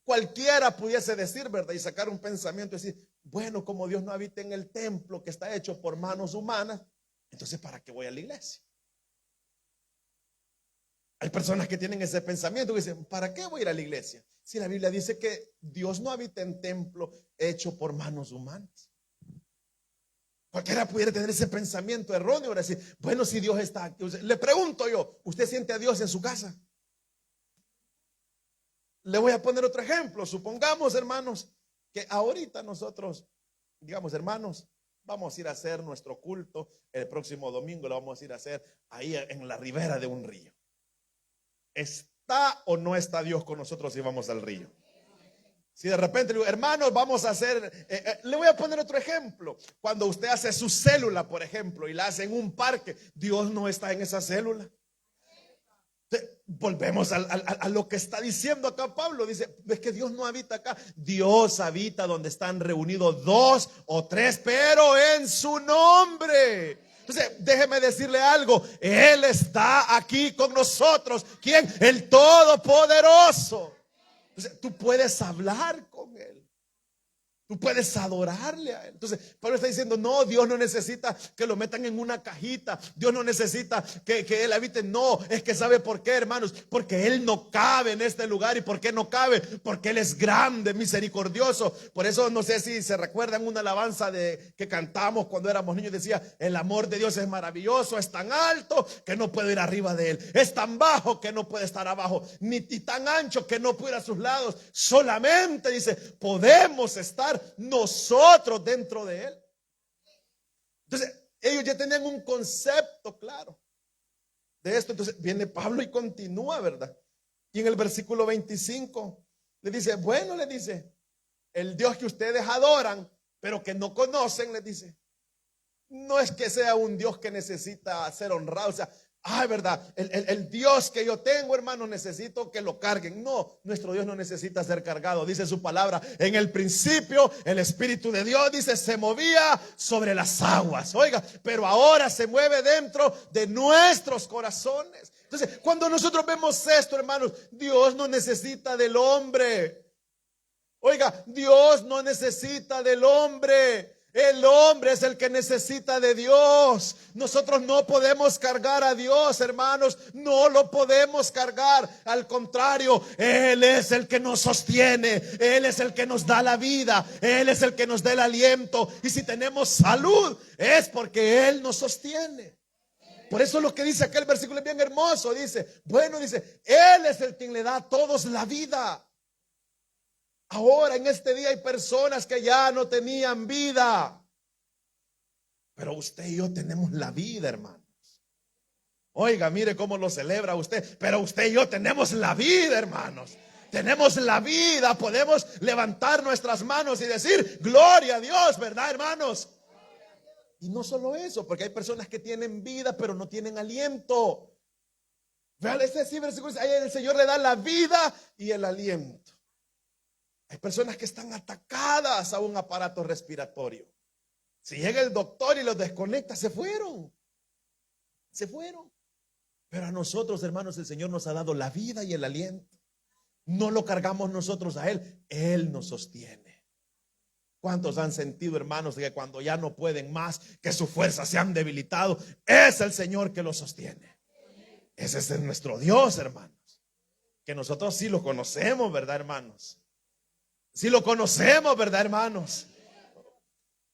cualquiera pudiese decir, ¿verdad? Y sacar un pensamiento y decir: bueno, como Dios no habita en el templo que está hecho por manos humanas, entonces ¿para qué voy a la iglesia? Hay personas que tienen ese pensamiento y dicen: ¿para qué voy a ir a la iglesia? Si la Biblia dice que Dios no habita en templo hecho por manos humanas. Cualquiera pudiera tener ese pensamiento erróneo, ahora decir: bueno, si Dios está aquí. Le pregunto yo: ¿usted siente a Dios en su casa? Le voy a poner otro ejemplo. Supongamos, hermanos, que ahorita nosotros, digamos, hermanos, vamos a ir a hacer nuestro culto el próximo domingo. Lo vamos a ir a hacer ahí en la ribera de un río. ¿Está o no está Dios con nosotros si vamos al río? Si de repente le digo: hermanos, vamos a hacer, le voy a poner otro ejemplo. Cuando usted hace su célula, por ejemplo, y la hace en un parque, Dios no está en esa célula. Volvemos a lo que está diciendo acá Pablo. Dice: es que Dios no habita acá. Dios habita donde están reunidos 2 o 3, pero en su nombre. Entonces, déjeme decirle algo: Él está aquí con nosotros. ¿Quién? El Todopoderoso. Entonces, tú puedes hablar con Él. Tú puedes adorarle a Él. Entonces, Pablo está diciendo, no, Dios no necesita que lo metan en una cajita. Dios no necesita que Él habite. No, es que ¿sabe por qué, hermanos? Porque Él no cabe en este lugar. ¿Y por qué no cabe? Porque Él es grande, misericordioso. Por eso no sé si se recuerdan una alabanza que cantamos cuando éramos niños. Decía, el amor de Dios es maravilloso, es tan alto que no puedo ir arriba de Él. Es tan bajo que no puede estar abajo. Ni tan ancho que no puede ir a sus lados. Solamente, dice, podemos estar nosotros dentro de Él. Entonces ellos ya tenían un concepto claro de esto. Entonces viene Pablo y continúa, ¿verdad? Y en el versículo 25 le dice, bueno, le dice, el Dios que ustedes adoran pero que no conocen, les dice, no es que sea un Dios que necesita ser honrado. O sea, verdad, el Dios que yo tengo, hermano, necesito que lo carguen. No, nuestro Dios no necesita ser cargado. Dice su palabra, en el principio el Espíritu de Dios, dice, se movía sobre las aguas. Oiga, pero ahora se mueve dentro de nuestros corazones. Entonces, cuando nosotros vemos esto, hermanos, Dios no necesita del hombre. Oiga, Dios no necesita del hombre. El hombre es el que necesita de Dios. Nosotros no podemos cargar a Dios, hermanos. No lo podemos cargar. Al contrario, Él es el que nos sostiene. Él es el que nos da la vida. Él es el que nos da el aliento. Y si tenemos salud, es porque Él nos sostiene. Por eso lo que dice aquel versículo es bien hermoso. Dice, bueno, dice, Él es el quien le da a todos la vida. Ahora en este día hay personas que ya no tenían vida, pero usted y yo tenemos la vida, hermanos. Oiga, mire cómo lo celebra usted, pero usted y yo tenemos la vida, hermanos. Tenemos la vida, podemos levantar nuestras manos y decir, gloria a Dios, ¿verdad, hermanos? Y no solo eso, porque hay personas que tienen vida, pero no tienen aliento. Vean este versículo, ahí el Señor le da la vida y el aliento. Hay personas que están atacadas a un aparato respiratorio. Si llega el doctor y los desconecta, se fueron. Se fueron. Pero a nosotros, hermanos, el Señor nos ha dado la vida y el aliento. No lo cargamos nosotros a Él. Él nos sostiene. ¿Cuántos han sentido, hermanos, que cuando ya no pueden más, que sus fuerzas se han debilitado? Es el Señor que los sostiene. Ese es nuestro Dios, hermanos. Que nosotros sí lo conocemos, ¿verdad, hermanos? Si lo conocemos, ¿verdad, hermanos?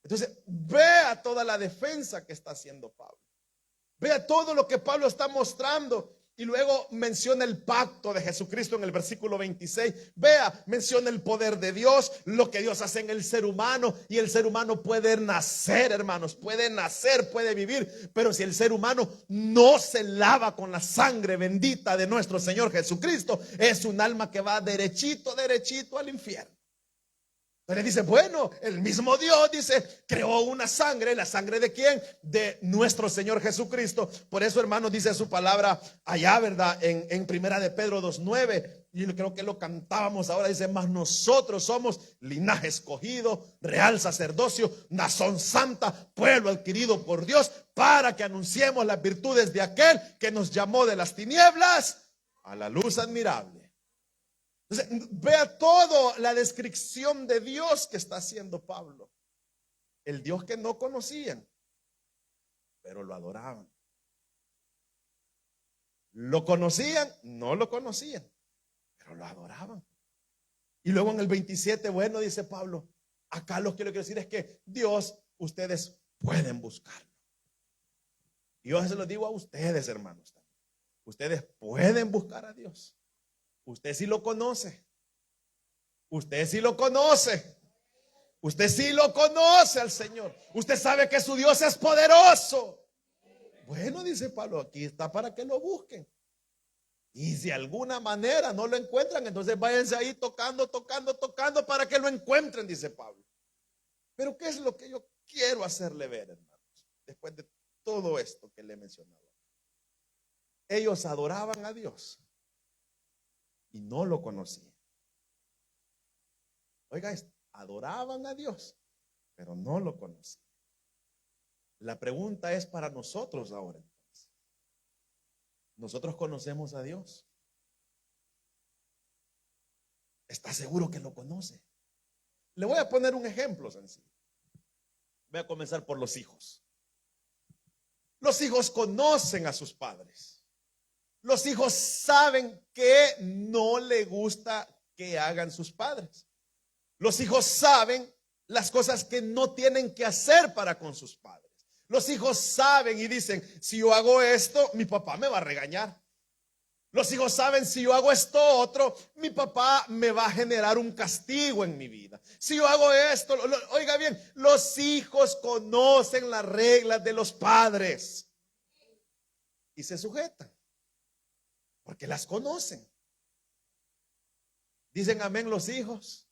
Entonces, vea toda la defensa que está haciendo Pablo. Vea todo lo que Pablo está mostrando. Y luego menciona el pacto de Jesucristo en el versículo 26. Vea, menciona el poder de Dios, lo que Dios hace en el ser humano. Y el ser humano puede nacer, hermanos, puede nacer, puede vivir. Pero si el ser humano no se lava con la sangre bendita de nuestro Señor Jesucristo, es un alma que va derechito, derechito al infierno. Entonces dice, bueno, el mismo Dios, dice, creó una sangre. ¿La sangre de quién? De nuestro Señor Jesucristo. Por eso, hermanos, dice su palabra allá, ¿verdad? En primera de Pedro 2:9. Y creo que lo cantábamos ahora. Dice, mas nosotros somos linaje escogido, real sacerdocio, nación santa, pueblo adquirido por Dios, para que anunciemos las virtudes de aquel que nos llamó de las tinieblas a la luz admirable. Entonces, vea toda la descripción de Dios que está haciendo Pablo. El Dios que no conocían, pero lo adoraban. Lo conocían, no lo conocían, pero lo adoraban. Y luego en el 27, bueno, dice Pablo, acá lo que quiero decir es que Dios, ustedes pueden buscarlo. Y yo se lo digo a ustedes, hermanos. Ustedes pueden buscar a Dios. Usted sí lo conoce. Usted sí lo conoce. Usted sí lo conoce al Señor. Usted sabe que su Dios es poderoso. Bueno, dice Pablo, aquí está para que lo busquen. Y si de alguna manera no lo encuentran, entonces váyanse ahí tocando para que lo encuentren, dice Pablo. Pero ¿qué es lo que yo quiero hacerle ver, hermanos? Después de todo esto que le he mencionado. Ellos adoraban a Dios y no lo conocían. Oiga esto, adoraban a Dios, pero no lo conocían. La pregunta es para nosotros ahora entonces. ¿Nosotros conocemos a Dios? ¿Está seguro que lo conoce? Le voy a poner un ejemplo sencillo. Voy a comenzar por los hijos. Los hijos conocen a sus padres. Los hijos saben que no le gusta que hagan sus padres. Los hijos saben las cosas que no tienen que hacer para con sus padres. Los hijos saben y dicen, si yo hago esto, mi papá me va a regañar. Los hijos saben, si yo hago esto otro, mi papá me va a generar un castigo en mi vida. Si yo hago esto, oiga bien, los hijos conocen las reglas de los padres y se sujetan porque las conocen. Dicen amén los hijos.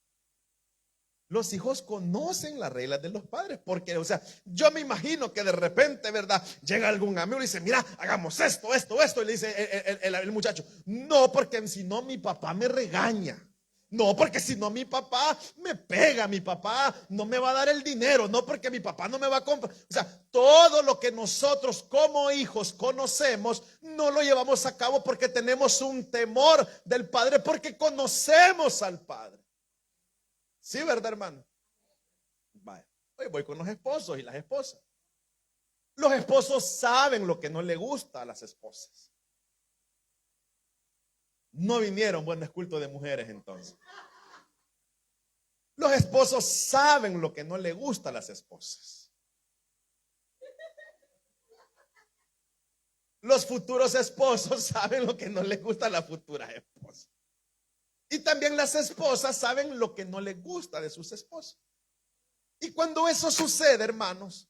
Los hijos conocen las reglas de los padres, porque, o sea, yo me imagino que de repente, ¿verdad? Llega algún amigo y dice, mira, hagamos esto, y le dice el muchacho, no, porque si no mi papá me regaña. No, porque si no mi papá me pega, mi papá no me va a dar el dinero, no, porque mi papá no me va a comprar. O sea, todo lo que nosotros como hijos conocemos, no lo llevamos a cabo porque tenemos un temor del Padre, porque conocemos al Padre. Sí, ¿verdad, hermano? Vaya. Hoy voy con los esposos y las esposas. Los esposos saben lo que no le gusta a las esposas. No vinieron, bueno, es culto de mujeres entonces. Los esposos saben lo que no le gusta a las esposas. Los futuros esposos saben lo que no les gusta a la futura esposa. Y también las esposas saben lo que no les gusta de sus esposos. Y cuando eso sucede, hermanos,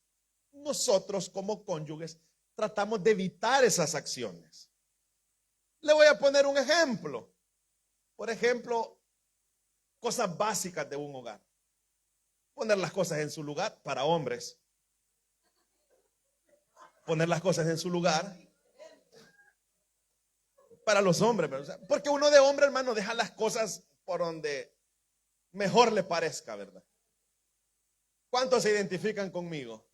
nosotros como cónyuges tratamos de evitar esas acciones. Le voy a poner un ejemplo. Por ejemplo, cosas básicas de un hogar. Poner las cosas en su lugar para hombres. Poner las cosas en su lugar para los hombres, porque uno de hombre, hermano, deja las cosas por donde mejor le parezca, ¿verdad? ¿Cuántos se identifican conmigo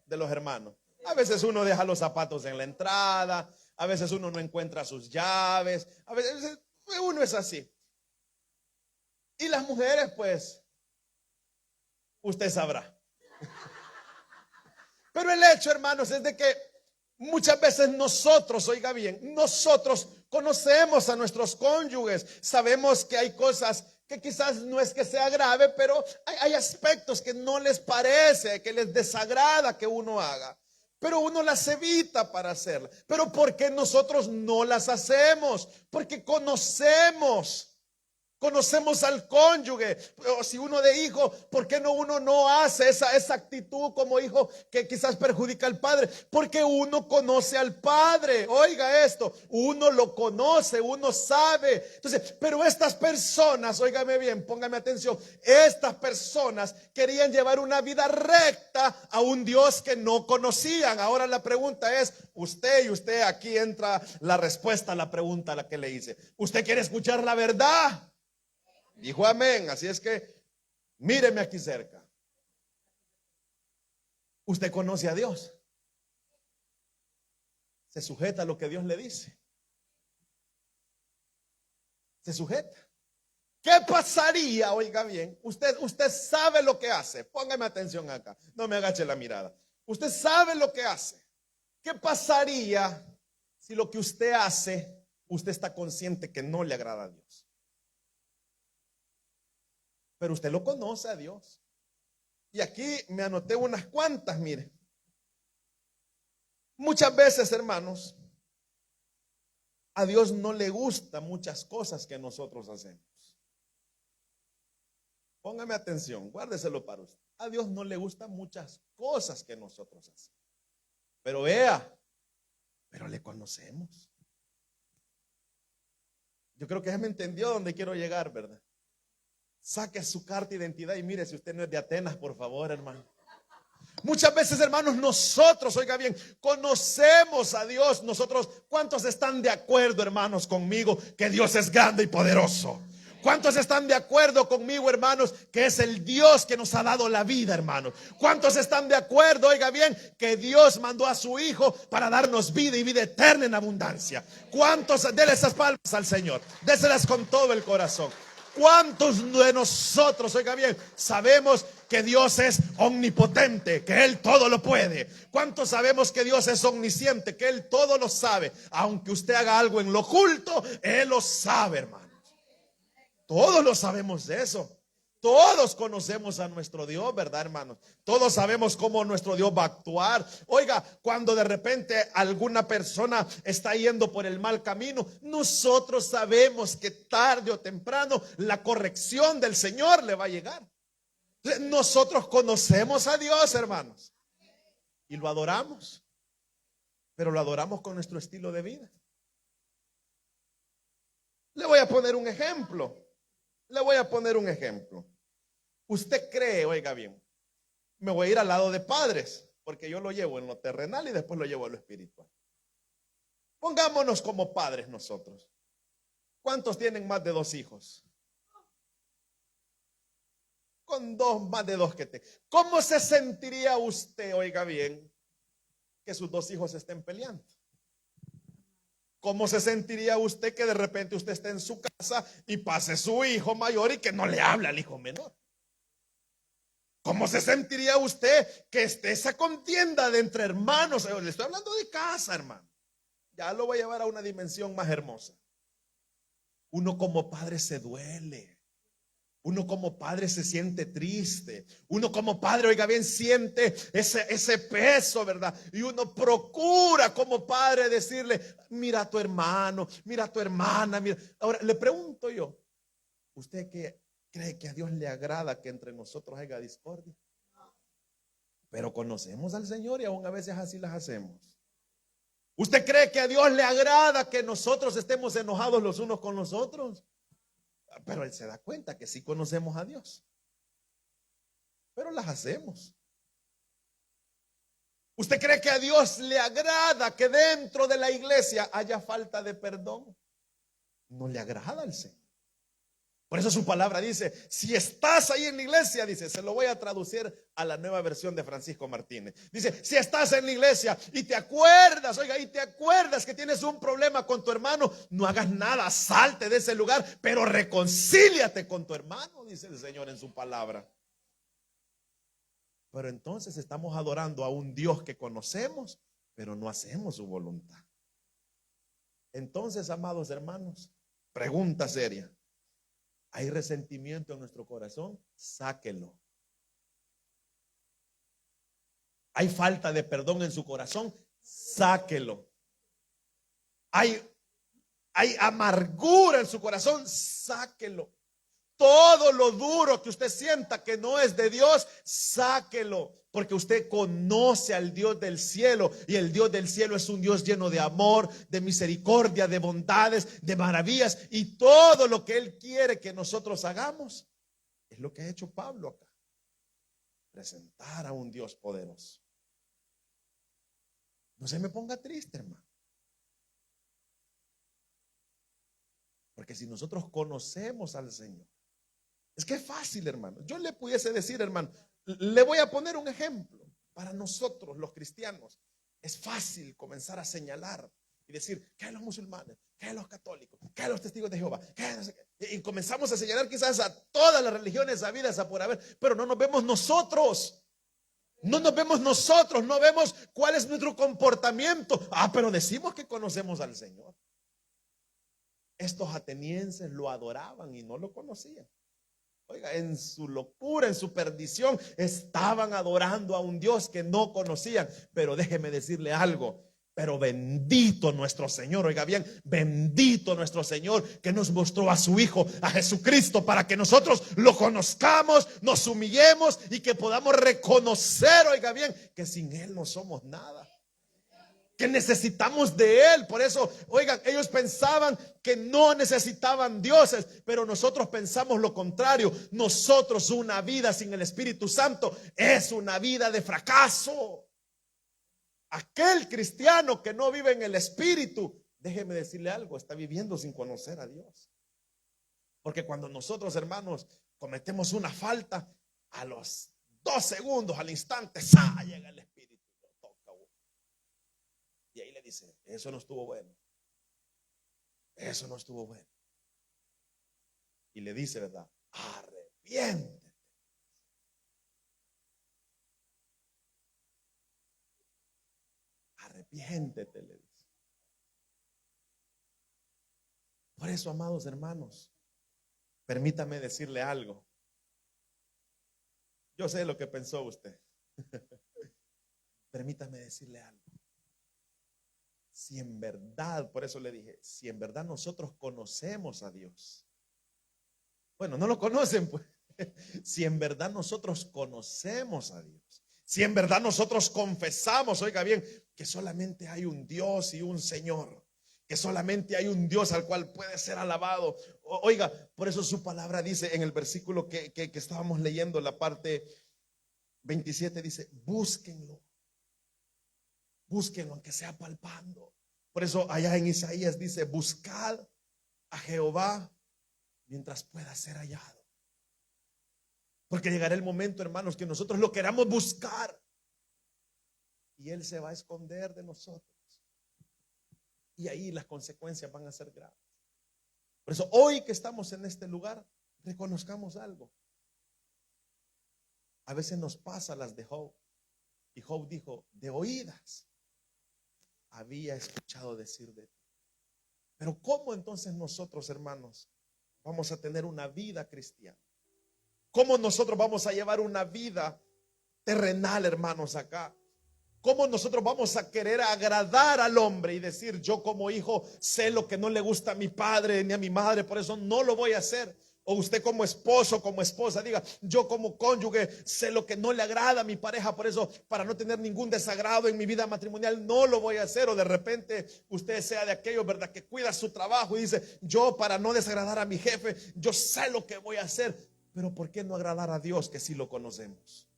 de los hermanos? A veces uno deja los zapatos en la entrada, a veces uno no encuentra sus llaves, a veces uno es así. Y las mujeres, pues, usted sabrá. Pero el hecho, hermanos, es de que muchas veces nosotros, oiga bien, nosotros conocemos a nuestros cónyuges, sabemos que hay cosas que quizás no es que sea grave, pero hay aspectos que no les parece, que les desagrada que uno haga, pero uno las evita para hacerlas. Pero ¿por qué nosotros no las hacemos? Porque conocemos al cónyuge. O si uno de hijo, ¿por qué no uno no hace esa actitud como hijo que quizás perjudica al padre? Porque uno conoce al padre. Oiga esto, uno lo conoce, uno sabe. Entonces, pero estas personas, óigame bien, póngame atención, estas personas querían llevar una vida recta a un Dios que no conocían. Ahora la pregunta es, usted, aquí entra la respuesta a la pregunta a la que le hice. ¿Usted quiere escuchar la verdad? Dijo amén. Así es que míreme aquí cerca. Usted conoce a Dios. Se sujeta a lo que Dios le dice. Se sujeta. ¿Qué pasaría? Oiga bien, usted sabe lo que hace. Póngame atención acá. No me agache la mirada. Usted sabe lo que hace. ¿Qué pasaría si lo que usted hace, usted está consciente que no le agrada a Dios? Pero usted lo conoce a Dios. Y aquí me anoté unas cuantas, mire. Muchas veces, hermanos, a Dios no le gustan muchas cosas que nosotros hacemos. Póngame atención, guárdeselo para usted. A Dios no le gustan muchas cosas que nosotros hacemos. Pero vea, pero le conocemos. Yo creo que ya me entendió dónde quiero llegar, ¿verdad? Saque su carta de identidad y mire si usted no es de Atenas, por favor, hermano. Muchas veces, hermanos, nosotros, oiga bien, conocemos a Dios. Nosotros, ¿cuántos están de acuerdo, hermanos, conmigo que Dios es grande y poderoso? ¿Cuántos están de acuerdo conmigo, hermanos, que es el Dios que nos ha dado la vida, hermanos? ¿Cuántos están de acuerdo, oiga bien, que Dios mandó a su Hijo para darnos vida y vida eterna en abundancia? ¿Cuántos? Denle esas palmas al Señor, déselas con todo el corazón. ¿Cuántos de nosotros, oiga bien, sabemos que Dios es omnipotente, que Él todo lo puede? ¿Cuántos sabemos que Dios es omnisciente, que Él todo lo sabe? Aunque usted haga algo en lo oculto, Él lo sabe, hermanos. Todos lo sabemos de eso. Todos conocemos a nuestro Dios, ¿verdad, hermanos? Todos sabemos cómo nuestro Dios va a actuar. Oiga, cuando de repente alguna persona está yendo por el mal camino, nosotros sabemos que tarde o temprano la corrección del Señor le va a llegar. Nosotros conocemos a Dios, hermanos, y lo adoramos, pero lo adoramos con nuestro estilo de vida. Le voy a poner un ejemplo. Usted cree, oiga bien, me voy a ir al lado de padres, porque yo lo llevo en lo terrenal y después lo llevo a lo espiritual. Pongámonos como padres nosotros. ¿Cuántos tienen más de 2 hijos? Con más de dos que te. ¿Cómo se sentiría usted, oiga bien, que sus 2 hijos estén peleando? ¿Cómo se sentiría usted que de repente usted esté en su casa y pase su hijo mayor y que no le habla al hijo menor? ¿Cómo se sentiría usted que esté esa contienda de entre hermanos? Le estoy hablando de casa, hermano. Ya lo voy a llevar a una dimensión más hermosa. Uno como padre se duele. Uno como padre se siente triste. Uno como padre, oiga bien, siente ese peso, ¿verdad? Y uno procura como padre decirle, mira a tu hermano, mira a tu hermana. Mira. Ahora, le pregunto yo, ¿usted qué cree que a Dios le agrada que entre nosotros haya discordia? Pero conocemos al Señor y aún a veces así las hacemos. ¿Usted cree que a Dios le agrada que nosotros estemos enojados los unos con los otros? Pero Él se da cuenta que sí conocemos a Dios, pero las hacemos. ¿Usted cree que a Dios le agrada que dentro de la iglesia haya falta de perdón? No le agrada al Señor. Por eso su palabra dice, si estás ahí en la iglesia, dice, se lo voy a traducir a la nueva versión de Francisco Martínez. Dice, si estás en la iglesia y te acuerdas, oiga, y te acuerdas que tienes un problema con tu hermano, no hagas nada, salte de ese lugar, pero reconcíliate con tu hermano, dice el Señor en su palabra. Pero entonces estamos adorando a un Dios que conocemos, pero no hacemos su voluntad. Entonces, amados hermanos, pregunta seria. ¿Hay resentimiento en nuestro corazón? Sáquelo. ¿Hay falta de perdón en su corazón? Sáquelo. ¿Hay amargura en su corazón? Sáquelo. Todo lo duro que usted sienta que no es de Dios, sáquelo. Porque usted conoce al Dios del cielo. Y el Dios del cielo es un Dios lleno de amor, de misericordia, de bondades, de maravillas. Y todo lo que Él quiere que nosotros hagamos es lo que ha hecho Pablo acá. Presentar a un Dios poderoso. No se me ponga triste, hermano. Porque si nosotros conocemos al Señor, es que es fácil, hermano. Yo le pudiese decir, hermano, le voy a poner un ejemplo. Para nosotros, los cristianos, es fácil comenzar a señalar y decir, ¿qué hay los musulmanes? ¿Qué hay los católicos? ¿Qué hay los testigos de Jehová? ¿Qué no sé qué? Y comenzamos a señalar quizás a todas las religiones habidas a por haber, pero no nos vemos nosotros. No nos vemos nosotros, no vemos cuál es nuestro comportamiento. Pero decimos que conocemos al Señor. Estos atenienses lo adoraban y no lo conocían. Oiga, en su locura, en su perdición, estaban adorando a un Dios que no conocían. Pero déjeme decirle algo. Pero bendito nuestro Señor, oiga bien, bendito nuestro Señor que nos mostró a su Hijo, a Jesucristo, para que nosotros lo conozcamos, nos humillemos y que podamos reconocer, oiga bien, que sin Él no somos nada. Que necesitamos de Él. Por eso, oigan, ellos pensaban que no necesitaban dioses, pero nosotros pensamos lo contrario. Nosotros, una vida sin el Espíritu Santo es una vida de fracaso. Aquel cristiano que no vive en el Espíritu, déjeme decirle algo, está viviendo sin conocer a Dios. Porque cuando nosotros, hermanos, cometemos una falta, a los 2 segundos, al instante, llega el Espíritu. Y ahí le dice, eso no estuvo bueno. Eso no estuvo bueno. y le dice, ¿verdad? Arrepiéntete. Arrepiéntete, le dice. Por eso, amados hermanos, permítame decirle algo. Yo sé lo que pensó usted. Permítame decirle algo. Si en verdad, por eso le dije, si en verdad nosotros conocemos a Dios. Bueno, no lo conocen, pues. Si en verdad nosotros conocemos a Dios, si en verdad nosotros confesamos, oiga bien, que solamente hay un Dios y un Señor, que solamente hay un Dios al cual puede ser alabado. Oiga, por eso su palabra dice en el versículo que estábamos leyendo, la parte 27, dice, búsquenlo, aunque sea palpando. Por eso allá en Isaías dice, buscad a Jehová mientras pueda ser hallado. Porque llegará el momento, hermanos, que nosotros lo queramos buscar y Él se va a esconder de nosotros. Y ahí las consecuencias van a ser graves. Por eso hoy que estamos en este lugar, reconozcamos algo. A veces nos pasa las de Job. Y Job dijo, de oídas había escuchado decir de ti. Pero ¿cómo entonces nosotros, hermanos, vamos a tener una vida cristiana? ¿Cómo nosotros vamos a llevar una vida terrenal, hermanos, acá? ¿Cómo nosotros vamos a querer agradar al hombre y decir, yo como hijo sé lo que no le gusta a mi padre ni a mi madre, por eso no lo voy a hacer? O usted como esposo, como esposa, diga, yo como cónyuge sé lo que no le agrada a mi pareja, por eso para no tener ningún desagrado en mi vida matrimonial no lo voy a hacer. O de repente usted sea de aquellos, ¿verdad?, que cuida su trabajo y dice, yo para no desagradar a mi jefe, yo sé lo que voy a hacer. Pero ¿por qué no agradar a Dios que sí lo conocemos?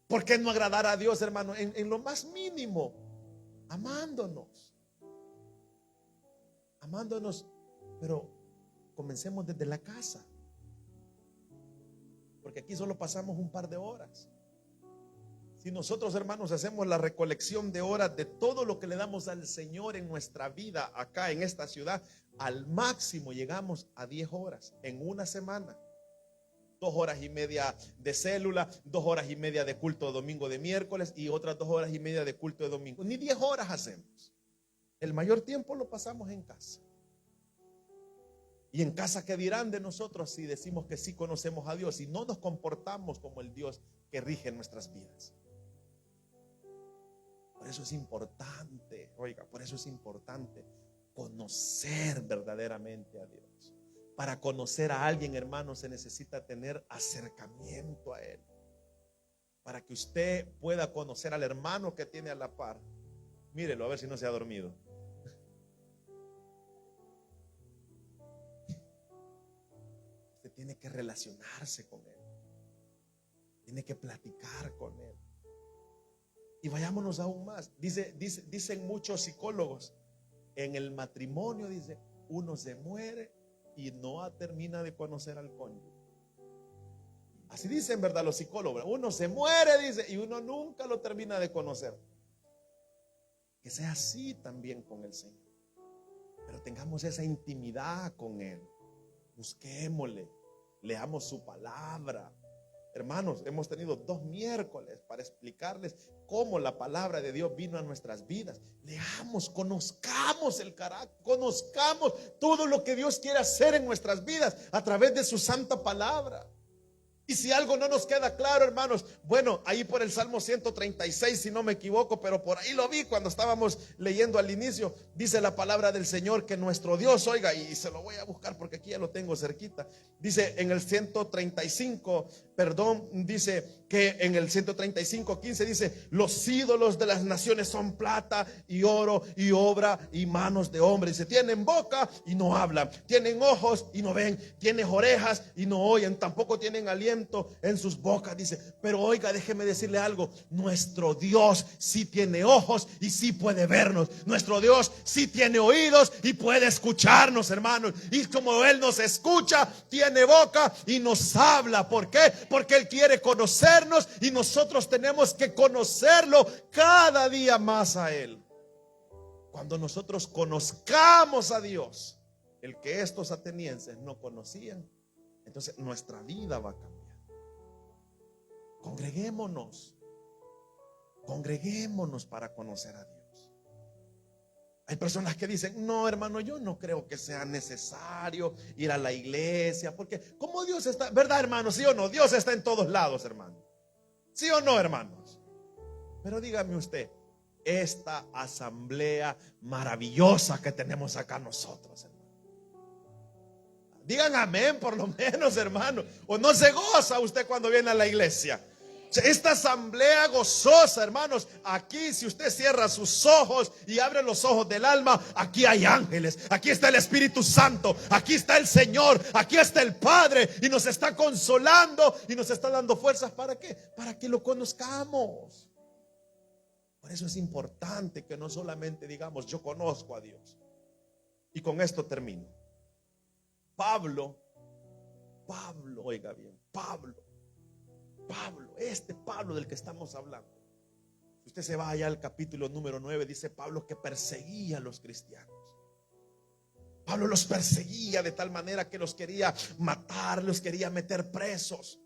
¿Por qué no agradar a Dios, hermano, en lo más mínimo? Amándonos. Amándonos, pero comencemos desde la casa. Porque aquí solo pasamos un par de horas. Si nosotros, hermanos, hacemos la recolección de horas de todo lo que le damos al Señor en nuestra vida acá en esta ciudad, al máximo llegamos a 10 horas en una semana. 2 horas y media de célula, 2 horas y media de culto de domingo, de miércoles, y otras 2 horas y media de culto de domingo. Ni 10 horas hacemos. El mayor tiempo lo pasamos en casa. Y en casa, ¿qué dirán de nosotros si decimos que sí conocemos a Dios y no nos comportamos como el Dios que rige nuestras vidas? Por eso es importante, oiga, por eso es importante conocer verdaderamente a Dios. Para conocer a alguien, hermano, se necesita tener acercamiento a Él. Para que usted pueda conocer al hermano que tiene a la par, mírelo a ver si no se ha dormido. Usted tiene que relacionarse con Él, tiene que platicar con Él. Y vayámonos aún más. Dicen muchos psicólogos, en el matrimonio, dice, uno se muere y no termina de conocer al cónyuge. Así dicen, ¿verdad?, los psicólogos. Uno se muere, dice, y uno nunca lo termina de conocer. Que sea así también con el Señor. Pero tengamos esa intimidad con Él. Busquémosle, leamos su palabra. Hermanos, hemos tenido 2 miércoles para explicarles cómo la palabra de Dios vino a nuestras vidas. Leamos, conozcamos el carácter, conozcamos todo lo que Dios quiere hacer en nuestras vidas a través de su santa palabra. Y si algo no nos queda claro, hermanos, bueno, ahí por el Salmo 136, si no me equivoco, pero por ahí lo vi cuando estábamos leyendo al inicio, dice la palabra del Señor que nuestro Dios, oiga, y se lo voy a buscar porque aquí ya lo tengo cerquita, dice en el 135, dice que en el 135:15 dice, los ídolos de las naciones son plata y oro y obra y manos de hombres. Dice, tienen boca y no hablan, tienen ojos y no ven, tienen orejas y no oyen, tampoco tienen aliento en sus bocas. Dice, pero oiga, déjeme decirle algo, nuestro Dios sí tiene ojos y sí puede vernos. Nuestro Dios sí tiene oídos y puede escucharnos, hermanos. Y como Él nos escucha, tiene boca y nos habla. ¿Por qué? Porque Él quiere conocernos y nosotros tenemos que conocerlo cada día más a Él. Cuando nosotros conozcamos a Dios, el que estos atenienses no conocían, entonces nuestra vida va a cambiar. Congreguémonos, congreguémonos para conocer a Dios. Hay personas que dicen: no, hermano, yo no creo que sea necesario ir a la iglesia, porque como Dios está, ¿verdad, hermano? ¿Sí o no? Dios está en todos lados, hermano. ¿Sí o no, hermanos? Pero dígame usted, esta asamblea maravillosa que tenemos acá nosotros, hermano. Digan amén por lo menos, hermano. O no se goza usted cuando viene a la iglesia. Esta asamblea gozosa, hermanos. Aquí, si usted cierra sus ojos y abre los ojos del alma, aquí hay ángeles, aquí está el Espíritu Santo, aquí está el Señor, aquí está el Padre, y nos está consolando y nos está dando fuerzas. ¿Para qué? Para que lo conozcamos. Por eso es importante que no solamente digamos: yo conozco a Dios. Y con esto termino. Pablo, oiga bien, Pablo, este Pablo del que estamos hablando. Si usted se va allá al capítulo número 9, dice Pablo que perseguía a los cristianos. Pablo los perseguía de tal manera que los quería matar, los quería meter presos.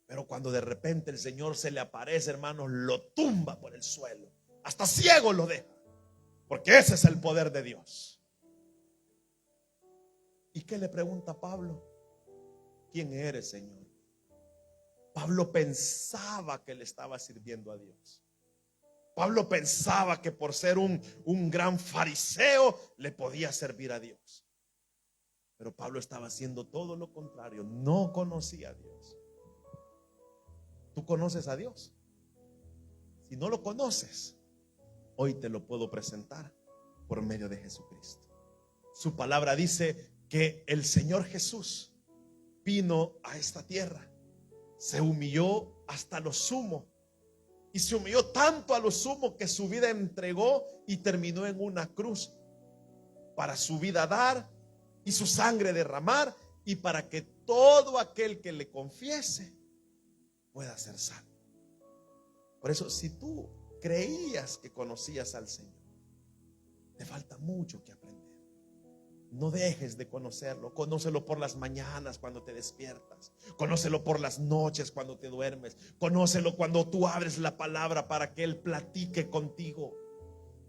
Pero cuando de repente el Señor se le aparece, hermanos, lo tumba por el suelo, hasta ciego lo deja, porque ese es el poder de Dios. ¿Y qué le pregunta Pablo? ¿Quién eres, Señor? Pablo pensaba que le estaba sirviendo a Dios. Pablo pensaba que por ser un gran fariseo le podía servir a Dios. Pero Pablo estaba haciendo todo lo contrario. No conocía a Dios. ¿Tú conoces a Dios? Si no lo conoces, hoy te lo puedo presentar por medio de Jesucristo. Su palabra dice que el Señor Jesús vino a esta tierra, se humilló hasta lo sumo, y se humilló tanto a lo sumo que su vida entregó y terminó en una cruz, para su vida dar y su sangre derramar, y para que todo aquel que le confiese pueda ser salvo. Por eso, si tú creías que conocías al Señor, te falta mucho que aprender. No dejes de conocerlo. Conócelo por las mañanas cuando te despiertas. Conócelo por las noches cuando te duermes. Conócelo cuando tú abres la palabra para que Él platique contigo.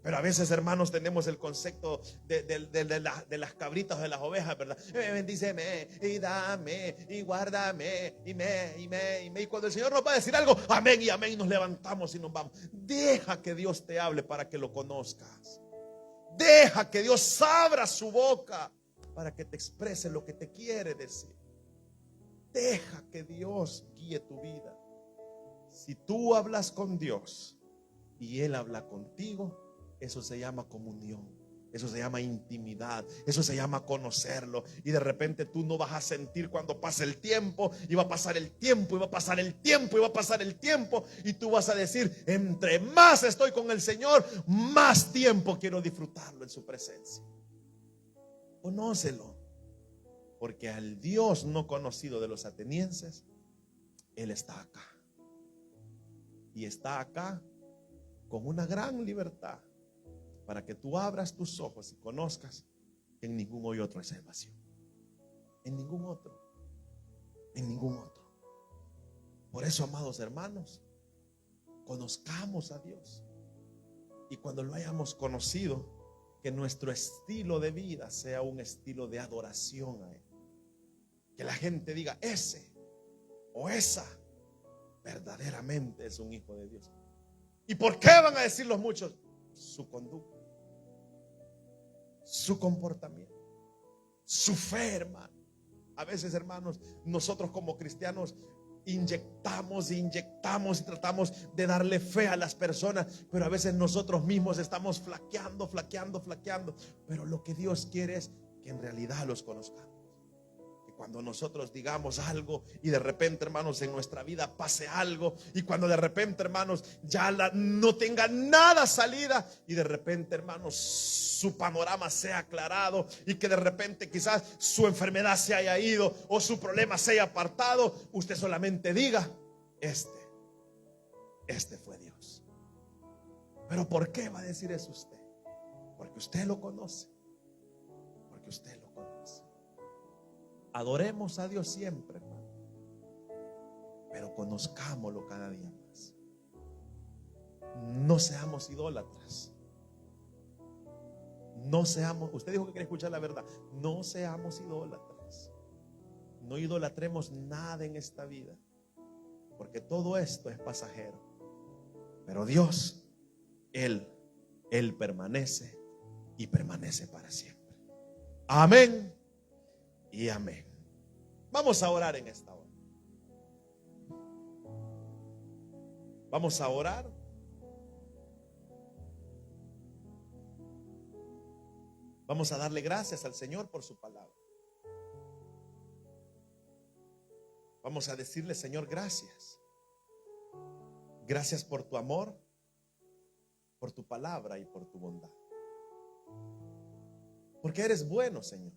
Pero a veces, hermanos, tenemos el concepto de las cabritas o de las ovejas, ¿verdad? Bendíceme y dame y guárdame y cuando el Señor nos va a decir algo, amén y amén, y nos levantamos y nos vamos. Deja que Dios te hable para que lo conozcas. Deja que Dios abra su boca para que te exprese lo que te quiere decir. Deja que Dios guíe tu vida. Si tú hablas con Dios y Él habla contigo, eso se llama comunión. Eso se llama intimidad, eso se llama conocerlo. Y de repente tú no vas a sentir cuando pasa el tiempo, y va a pasar el tiempo, y va a pasar el tiempo, y va a pasar el tiempo, y tú vas a decir: entre más estoy con el Señor, más tiempo quiero disfrutarlo en su presencia. Conócelo, porque al Dios no conocido de los atenienses, Él está acá. Y está acá con una gran libertad, para que tú abras tus ojos y conozcas que en ningún otro hay salvación. En ningún otro. En ningún otro. Por eso, amados hermanos, conozcamos a Dios. Y cuando lo hayamos conocido, que nuestro estilo de vida sea un estilo de adoración a Él. Que la gente diga: ese o esa verdaderamente es un hijo de Dios. ¿Y por qué van a decir los muchos? Su conducta, su comportamiento, su fe, hermano. A veces, hermanos, nosotros como cristianos inyectamos y tratamos de darle fe a las personas, pero a veces nosotros mismos estamos flaqueando. Pero lo que Dios quiere es que en realidad los conozcamos. Cuando nosotros digamos algo y de repente, hermanos, en nuestra vida pase algo, y cuando de repente, hermanos, ya no tenga nada salida, y de repente, hermanos, su panorama sea aclarado, y que de repente quizás su enfermedad se haya ido o su problema se haya apartado, usted solamente diga: este fue Dios. ¿Pero por qué va a decir eso usted? Porque usted lo conoce. Porque usted lo conoce. Adoremos a Dios siempre, hermano, pero conozcámoslo cada día más. No seamos idólatras. No seamos, usted dijo que quiere escuchar la verdad. No seamos idólatras. No idolatremos nada en esta vida, porque todo esto es pasajero. Pero Dios, Él permanece y permanece para siempre. Amén y amén. Vamos a orar en esta hora. Vamos a orar. Vamos a darle gracias al Señor por su palabra. Vamos a decirle: Señor, gracias. Gracias por tu amor, por tu palabra y por tu bondad. Porque eres bueno, Señor.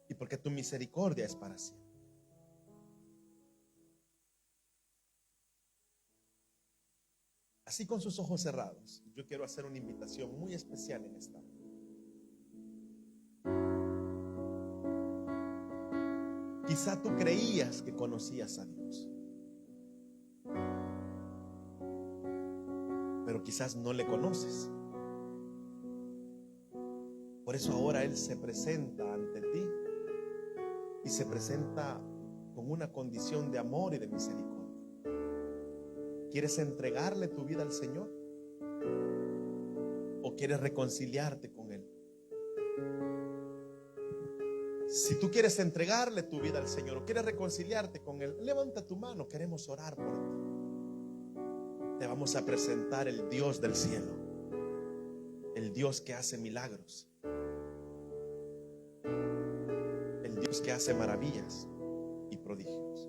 Y porque tu misericordia es para siempre. Así, con sus ojos cerrados, yo quiero hacer una invitación muy especial en esta hora. Quizá tú creías que conocías a Dios, pero quizás no le conoces. Por eso ahora Él se presenta ante ti y se presenta con una condición de amor y de misericordia. ¿Quieres entregarle tu vida al Señor? ¿O quieres reconciliarte con Él? Si tú quieres entregarle tu vida al Señor o quieres reconciliarte con Él, levanta tu mano, queremos orar por ti. Te vamos a presentar el Dios del cielo, el Dios que hace milagros, el Dios que hace maravillas y prodigios.